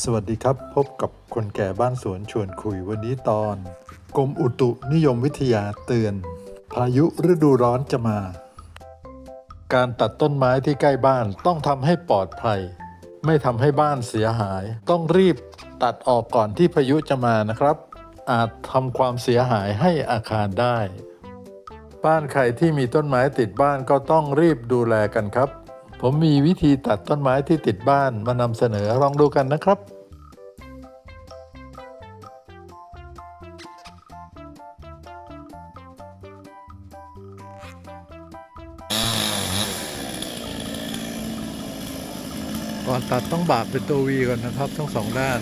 สวัสดีครับพบกับคนแก่บ้านสวนชวนคุยวันนี้ตอนกรมอุตุนิยมวิทยาเตือนพายุฤดูร้อนจะมาการตัดต้นไม้ที่ใกล้บ้านต้องทำให้ปลอดภัยไม่ทำให้บ้านเสียหายต้องรีบตัดออกก่อนที่พายุจะมานะครับอาจทำความเสียหายให้อาคารได้บ้านใครที่มีต้นไม้ติดบ้านก็ต้องรีบดูแลกันครับผมมีวิธีตัดต้นไม้ที่ติดบ้านมานำเสนอลองดูกันนะครับก่อนตัดต้องบากเป็นตัววีก่อนนะครับทั้งสองด้าน